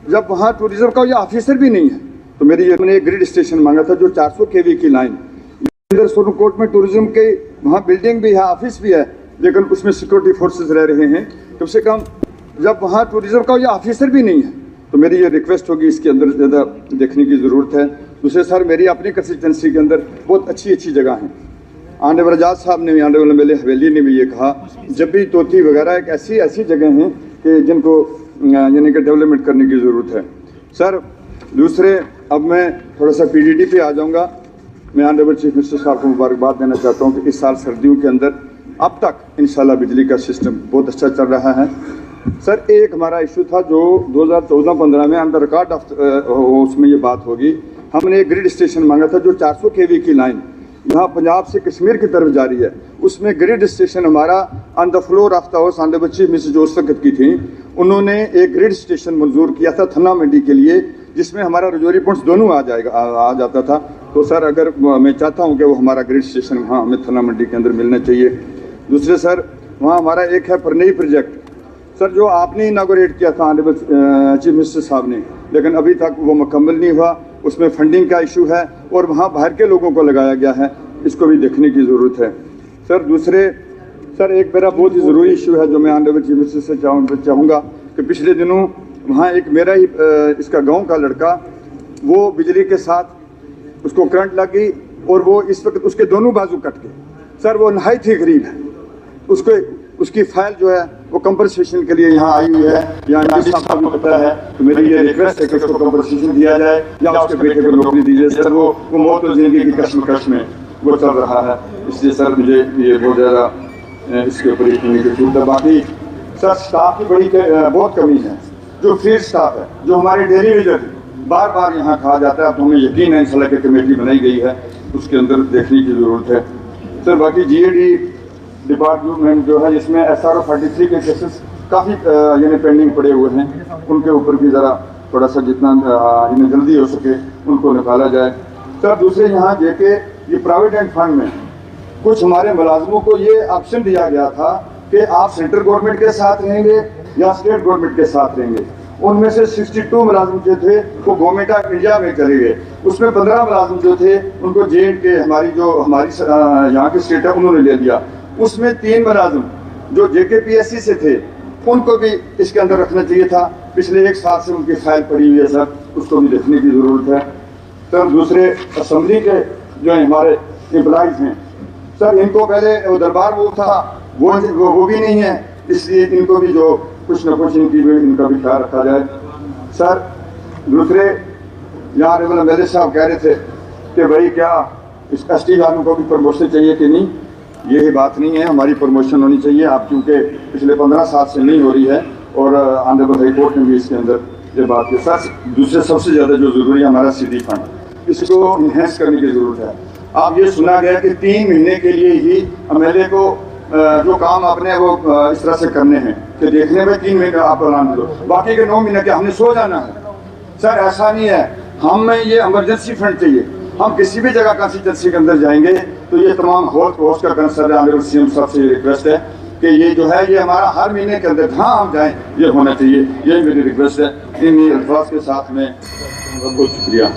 जब वहाँ टूरिज्म का ये ऑफिसर भी नहीं है तो मैंने एक ग्रिड स्टेशन मांगा था जो 400 kV की लाइन इधर सोनकोट में टूरिज्म के वहाँ बिल्डिंग भी है, ऑफिस भी है, लेकिन उसमें सिक्योरिटी फोर्सेस रह रहे हैं। कम से कम जब वहाँ टूरिज्म का ये ऑफिसर भी नहीं है तो मेरी ये रिक्वेस्ट होगी, इसके अंदर ज़्यादा देखने की ज़रूरत है। दूसरे सर, मेरी अपनी कंस्टिट्यूंसी के अंदर बहुत अच्छी अच्छी जगह हैं। आंडेवर आजाद साहब ने भी, आंडेवर मेले हवेली ने भी ये कहा, जब भी तोती वगैरह एक ऐसी जगह हैं कि जिनको यानी कि डेवलपमेंट करने की ज़रूरत है। सर दूसरे, अब मैं थोड़ा सा PDD पे आ जाऊँगा। मैं ऑनरेबल चीफ मिनिस्टर साहब को मुबारकबाद देना चाहता हूँ कि इस साल सर्दियों के अंदर अब तक इंशाल्लाह बिजली का सिस्टम बहुत अच्छा चल रहा है। सर एक हमारा इशू था जो 2014-15 में अंडर रिकॉर्ड उसमें ये बात होगी, हमने एक ग्रिड स्टेशन मांगा था जो 400 kV की लाइन यहाँ पंजाब से कश्मीर की तरफ जा रही है। उसमें ग्रिड स्टेशन हमारा on the floor of the house honourable chief minister जो उस वक्त की थी, उन्होंने एक ग्रिड स्टेशन मंजूर किया था थन्ना मंडी के लिए, जिसमें हमारा रजौरी पुंछ दोनों आ जाता था। तो सर अगर मैं चाहता हूँ कि वो हमारा ग्रिड स्टेशन वहाँ हमें थन्ना मंडी के अंदर मिलना चाहिए। दूसरे सर, वहाँ हमारा एक है परनई प्रोजेक्ट, सर जो आपने इनागोरेट किया था ऑनरेबल चीफ मिनिस्टर साहब ने, लेकिन अभी तक वो मुकम्मल नहीं हुआ। उसमें फंडिंग का इशू है और वहाँ बाहर के लोगों को लगाया गया है, इसको भी देखने की ज़रूरत है। सर दूसरे, सर एक मेरा बहुत ही ज़रूरी इशू है जो मैं ऑनरेबल चीफ मिनिस्टर से चाहूँगा कि पिछले दिनों वहाँ एक मेरा ही इसका गांव का लड़का, वो बिजली के साथ उसको करंट लग गई और वो इस वक्त उसके दोनों बाजू कट गए। सर वो नहायत ही गरीब है, उसकी फाइल जो है वो कंपनसेशन के लिए यहाँ आई हुई है, यहाँ साहब को पता है। तो मेरी ये रिक्वेस्ट है कि उसको कंपनसेशन दिया जाए या उसके बेटे को नौकरी दी जाए। सर वो मौत और जिंदगी की कश्मकश में वो चल रहा है, इसलिए सर मुझे ये बहुत ज़्यादा इसके ऊपर यकीन की जरूरत है। बाकी सर स्टाफ की बहुत कमी है, जो फील्ड स्टाफ है, जो हमारे डेली वेजर बार बार यहाँ कहा जाता है, तो हमें यकीन है इंशाल्लाह की कमेटी बनाई गई है, उसके अंदर देखने की ज़रूरत है। सर बाकी GAD डिपार्टमेंट जो है, इसमें SRO 43 के केसेस काफ़ी यानी पेंडिंग पड़े हुए हैं, उनके ऊपर भी ज़रा थोड़ा सा जितना इन्हें जल्दी हो सके उनको निकाला जाए। सर दूसरे यहाँ JK ये प्रोविडेंट फंड में कुछ हमारे मुलाजमों को ये ऑप्शन दिया गया था कि आप सेंट्रल गवर्नमेंट के साथ रहेंगे या स्टेट गवर्नमेंट के साथ रहेंगे। उनमें से 62 मुलाजिम जो थे वो गवर्नमेंट ऑफ इंडिया में चले गए, उसमें 15 मुलाजिम जो थे उनको JNK हमारी यहाँ की स्टेट है उन्होंने ले लिया। उसमें 3 मुलाजिम जो JKPSC से थे उनको भी इसके अंदर रखना चाहिए था। पिछले 1 साल से उनकी फाइल पड़ी हुई है सर, उसको भी देखने की ज़रूरत है। सर दूसरे असेंबली के जो हमारे एम्प्लॉइज हैं सर, इनको पहले वो दरबार वो था वो भी नहीं है, इसलिए इनको भी जो कुछ न कुछ इनका भी ख्याल रखा जाए। सर दूसरे, यहाँ रेवल मेरे साहब कह रहे थे कि भाई क्या इस ST वालों को भी प्रमोशन चाहिए कि नहीं, यही बात नहीं है, हमारी प्रमोशन होनी चाहिए। आप क्योंकि पिछले 15 साल से नहीं हो रही है और ऑनरेबल हाई कोर्ट ने भी इसके अंदर ये बात की। सर दूसरे सबसे ज़्यादा जो ज़रूरी है हमारा CD फंड, इसको इन्हेंस करने की ज़रूरत है। आप ये सुना गया कि 3 महीने के लिए ही MLA को जो काम आपने वो इस तरह से करने हैं कि देखने में 3 महीने आप ऐलान दो, बाकी के 9 महीने के हमने सो जाना है। सर ऐसा नहीं है, हमें ये इमरजेंसी फंड चाहिए। हम किसी भी जगह कंस्टिट्यूंसी के अंदर जाएंगे तो ये तमाम होस्ट का कंसर्न ऑनरेबल CM साहब से रिक्वेस्ट है कि ये जो है ये हमारा हर महीने के अंदर जहाँ हम जाएँ ये होना चाहिए, यही मेरी रिक्वेस्ट है। इन अल्फाज के साथ में बहुत शुक्रिया।